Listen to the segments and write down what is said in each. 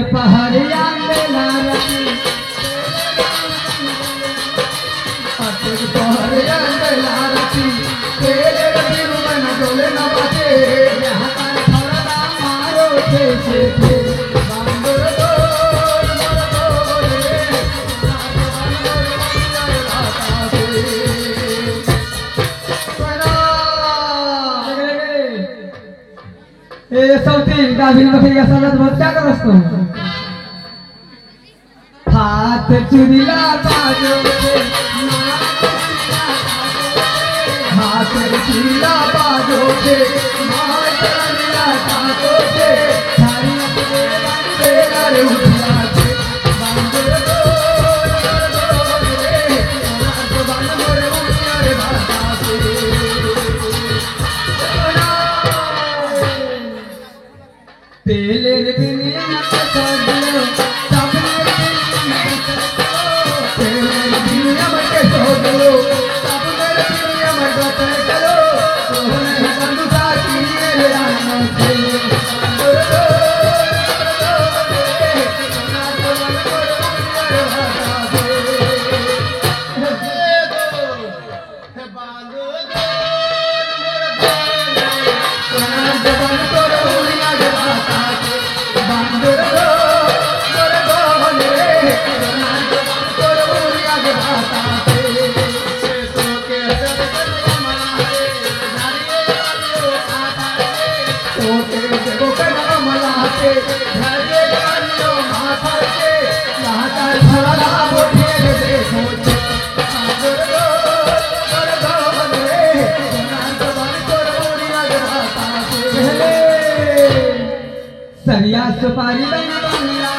पहाड़िया क्या कर हाथ चुरिया बाजो हाथ चुरिया बाजो के मारिया काटो के थारी तेरे उठा के बांधो तेले दुनिया सरिया सुपारी बना बंगला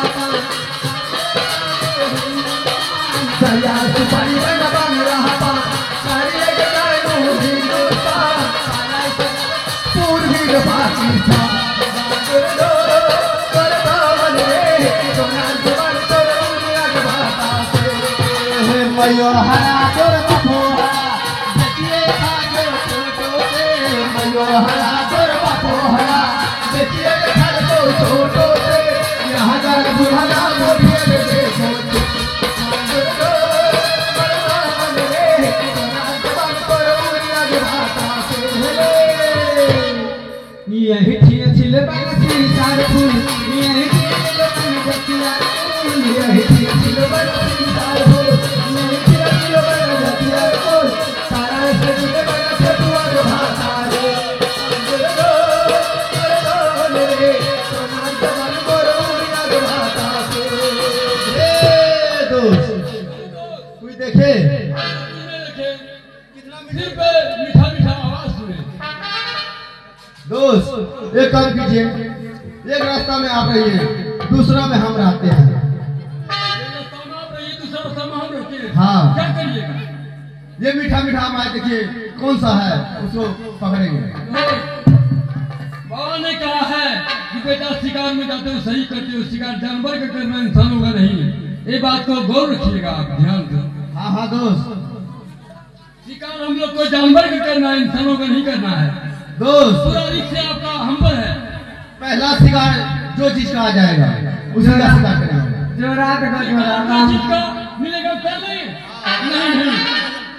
सरिया सुपारी बना बंगला सारी जगह पूर्वी पाकिस्तान मयूर हरा तोर बपोरा देखिए खाजो छोटो से मयूर हरा तोर बपोरा देखिए घर को छोटो से यहाँ घर बुढ़ा मोटिए देखो यही ठीक छिले बरसी चार फूल यही ठीक बन जतिया फूल यही ठीक छिले बरसी चार फूल यही ठीक छिले बन जतिया फूल सारा से जुटे बन से दुआ जो भाता रे रे सोना जवान कोरोनिया जो भाता रे दोस्त कोई देखे कितना मीठा मीठा आवाज सुने दोस्त एक काम कीजिए एक रास्ता में आप रहिए दूसरा में हम रहते हैं हाँ क्या करिएगा ये मीठा मीठा हमारे देखिए कौन सा है उसको पकड़ेंगे बाबा ने कहा है कि बेटा शिकार में जाते हो सही करते हो शिकार जानवर का करना इंसानों का नहीं है ये बात को गौर रखिएगा आप ध्यान से हाँ हाँ दोस्त शिकार हम लोग को जानवर का करना है इंसानों का नहीं करना है दोस्त पूरा रिक्स से आपका हमपर है पहला शिकार जो चीज का आ जाएगा उसी का शिकार करेंगे जो रात का चीज का मिलेगा पहले नहीं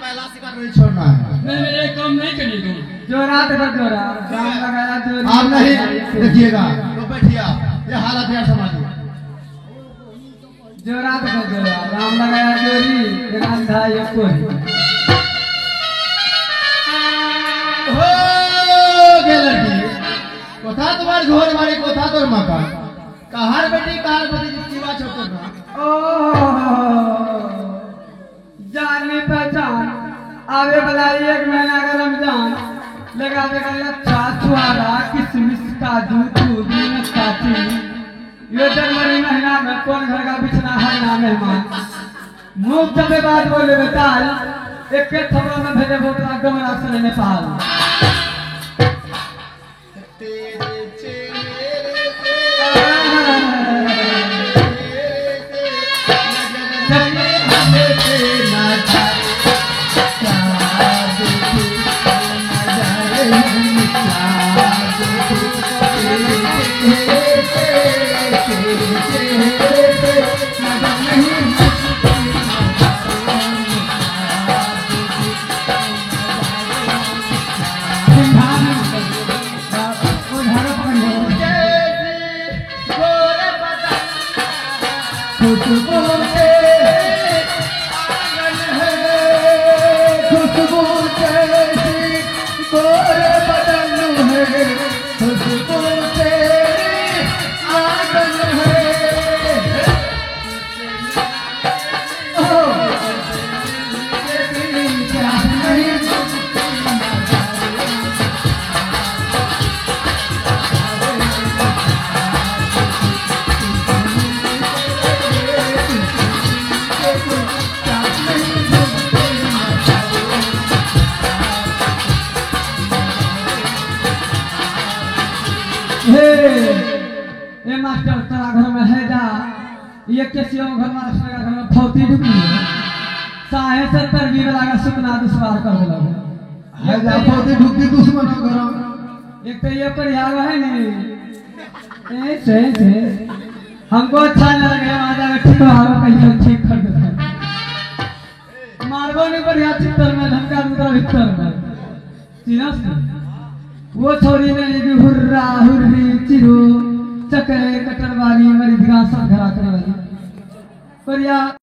पहला शिकार नहीं छोड़ना है नहीं एक काम नहीं करिए तुम जो रात का जोरा राम लगाया जो आप नहीं देखिएगा तो बैठिए ये हालत यार समाजिए जो रात का जोरा राम लगाया जोरी अंधा ये कोई कोथा तुम्हार घर वाली कोथा तोर मकान कहार बेटी कहार बेटी जीवा छोकरना जानी पहचान आवे वाला एक महीना का रमजान लगावे का लच्छा छुआरा किशमिश काजू दूधी नक्काची ये जनवरी महीना में कौन घर का बिछना है ना मेहमान मुंह जबे बात बोले बेताल एक के थपड़ा में भेजे बोतला गमला से नेपाल खुशबू से आंगन है, खुशबू जैसी गोरे बदन है, खुशबू से आंगन है। ए मास्टर तेरा घर में है जा ये कैसी घर में रखने का घर में फौती ढुकी है साहे 70 वाला का सुपना दुश्वार कर दिला है जा फौती ढुकी दुश्मन घर में। एक तो ये परिहार है नहीं ऐसे हमको अच्छा नहीं लगे वहां जाकर ठीक हारो कहीं ठीक कर देता मारबो नहीं बढ़िया चित्तर में धमका दूसरा भीतर में सीना से वो छोरी ने ये हुर्रा हुर्री चिरो चके कटरवाली मरी दिगा सब घरा कर वाली पर या